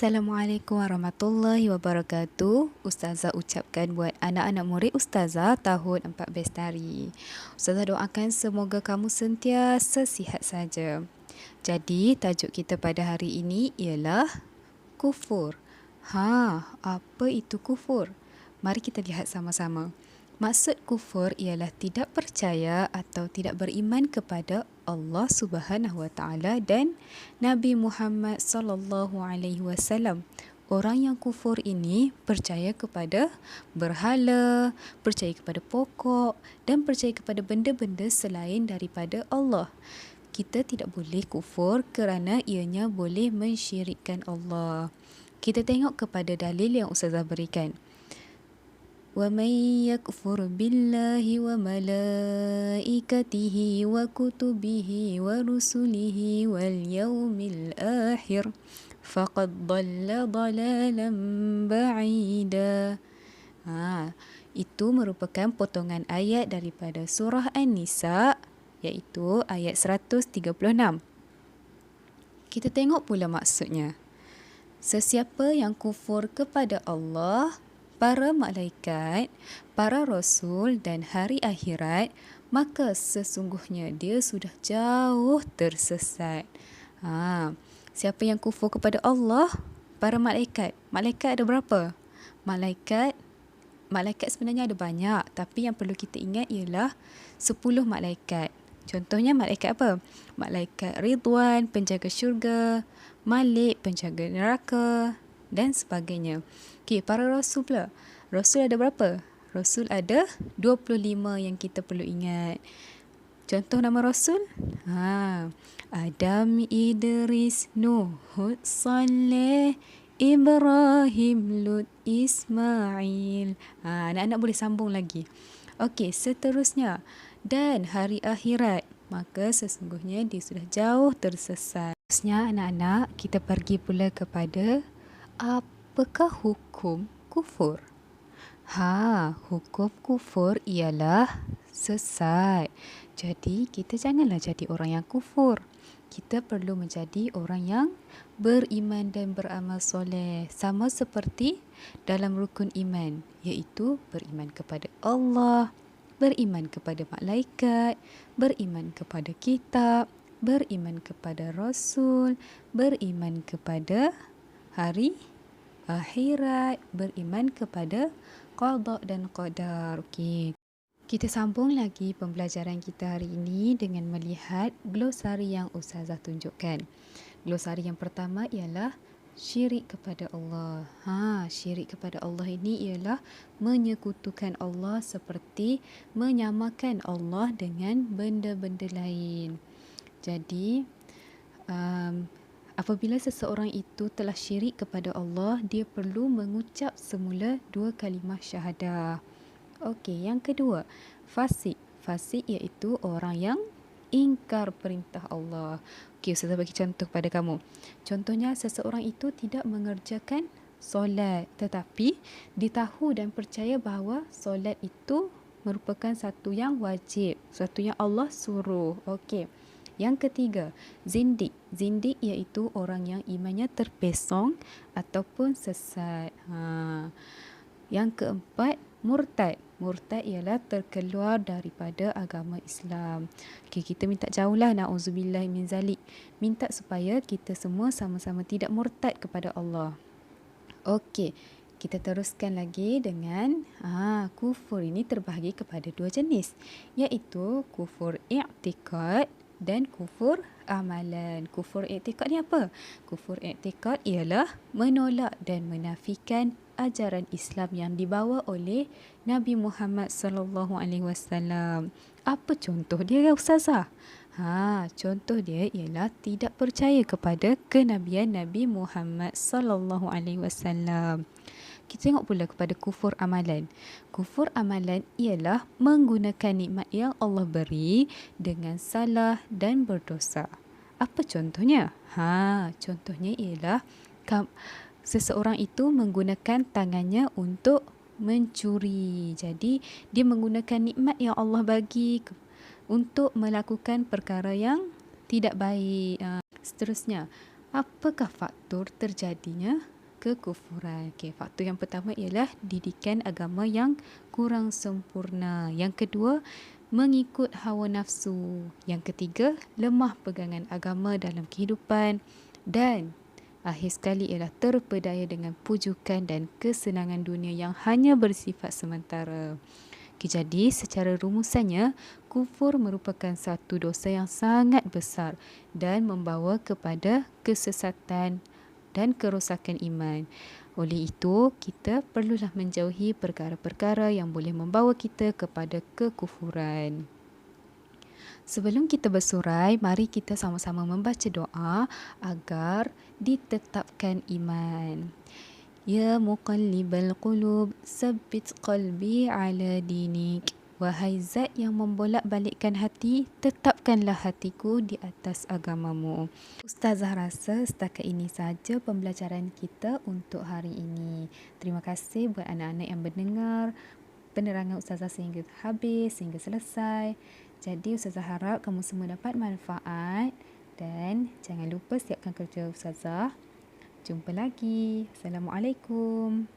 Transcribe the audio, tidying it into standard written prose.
Assalamualaikum warahmatullahi wabarakatuh. Ustazah ucapkan buat anak-anak murid Ustazah tahun 14 tari. Ustazah doakan semoga kamu sentiasa sihat saja. Jadi, tajuk kita pada hari ini ialah kufur. Apa itu kufur? Mari kita lihat sama-sama. Maksud kufur ialah tidak percaya atau tidak beriman kepada Allah Subhanahu Wa Taala dan Nabi Muhammad sallallahu alaihi wasallam. Orang yang kufur ini percaya kepada berhala, percaya kepada pokok dan percaya kepada benda-benda selain daripada Allah. Kita tidak boleh kufur kerana ianya boleh mensyirikkan Allah. Kita tengok kepada dalil yang Ustazah berikan. وَمَنْ يَكْفُرْ بِاللَّهِ وَمَلَائِكَتِهِ وَكُتُبِهِ وَرُسُلِهِ وَالْيَوْمِ الْآخِرِ فَقَدْ ضَلَّ ضَلَالًا بَعِيدًا. Itu merupakan potongan ayat daripada surah An-Nisa, iaitu ayat 136. Kita tengok pula maksudnya. Sesiapa yang kufur kepada Allah, para malaikat, para rasul dan hari akhirat, maka sesungguhnya dia sudah jauh tersesat. Siapa yang kufur kepada Allah, para malaikat. Malaikat ada berapa? Malaikat sebenarnya ada banyak, tapi yang perlu kita ingat ialah 10 malaikat. Contohnya malaikat apa? Malaikat Ridwan, penjaga syurga, Malik, penjaga neraka dan sebagainya. Para rasul pula. Rasul ada berapa? Rasul ada 25 yang kita perlu ingat. Contoh nama rasul? Adam, Idris, Nuh, Hud, Saleh, Ibrahim, Lut, Ismail. Anak-anak boleh sambung lagi. Okey, seterusnya. Dan hari akhirat, maka sesungguhnya dia sudah jauh tersesat. Seterusnya anak-anak, kita pergi pula kepada apakah hukum kufur? Hukum kufur ialah sesat. Jadi, kita janganlah jadi orang yang kufur. Kita perlu menjadi orang yang beriman dan beramal soleh. Sama seperti dalam rukun iman, iaitu beriman kepada Allah, beriman kepada malaikat, beriman kepada kitab, beriman kepada rasul, beriman kepada hari akhirat, beriman kepada qada dan qadar. Okey. Kita sambung lagi pembelajaran kita hari ini dengan melihat glosari yang Ustazah tunjukkan. Glosari yang pertama ialah syirik kepada Allah. Syirik kepada Allah ini ialah menyekutukan Allah seperti menyamakan Allah dengan benda-benda lain. Jadi, apabila seseorang itu telah syirik kepada Allah, dia perlu mengucap semula 2 kalimah syahadah. Okey, yang kedua, fasik. Fasik iaitu orang yang ingkar perintah Allah. Okey, Ustazah bagi contoh pada kamu. Contohnya, seseorang itu tidak mengerjakan solat, tetapi dia tahu dan percaya bahawa solat itu merupakan satu yang wajib, satu yang Allah suruh. Okey. Yang ketiga, zindik. Zindik iaitu orang yang imannya terpesong ataupun sesat. Yang keempat, murtad. Murtad ialah terkeluar daripada agama Islam. Okey, kita minta jauhlah, na'udzubillah min zalik. Minta supaya kita semua sama-sama tidak murtad kepada Allah. Okey, kita teruskan lagi dengan kufur ini terbahagi kepada 2 jenis, iaitu kufur i'tikad dan kufur amalan. Kufur i'tikad ni apa? Kufur i'tikad ialah menolak dan menafikan ajaran Islam yang dibawa oleh Nabi Muhammad sallallahu alaihi wasallam. Apa contoh dia, Ustazah? Contoh dia ialah tidak percaya kepada kenabian Nabi Muhammad sallallahu alaihi wasallam. Kita tengok pula kepada kufur amalan. Kufur amalan ialah menggunakan nikmat yang Allah beri dengan salah dan berdosa. Apa contohnya? Contohnya ialah seseorang itu menggunakan tangannya untuk mencuri. Jadi, dia menggunakan nikmat yang Allah bagi untuk melakukan perkara yang tidak baik. Seterusnya, Apakah faktor terjadinya kekufuran? Okey, faktor yang pertama ialah didikan agama yang kurang sempurna. Yang kedua, mengikut hawa nafsu. Yang ketiga, lemah pegangan agama dalam kehidupan. Dan akhir sekali ialah terpedaya dengan pujukan dan kesenangan dunia yang hanya bersifat sementara. Okay, jadi secara rumusannya, kufur merupakan satu dosa yang sangat besar dan membawa kepada kesesatan dan kerosakan iman. Oleh itu, kita perlulah menjauhi perkara-perkara yang boleh membawa kita kepada kekufuran. Sebelum kita bersurai, mari kita sama-sama membaca doa agar ditetapkan iman. Ya muqallibal qulub, sabbit qalbi ala dinik. Wahai zat yang membolak-balikkan hati, tetapkanlah hatiku di atas agamamu. Ustazah rasa setakat ini saja pembelajaran kita untuk hari ini. Terima kasih buat anak-anak yang mendengar penerangan Ustazah sehingga habis, sehingga selesai. Jadi Ustazah harap kamu semua dapat manfaat dan jangan lupa siapkan kerja Ustazah. Jumpa lagi. Assalamualaikum.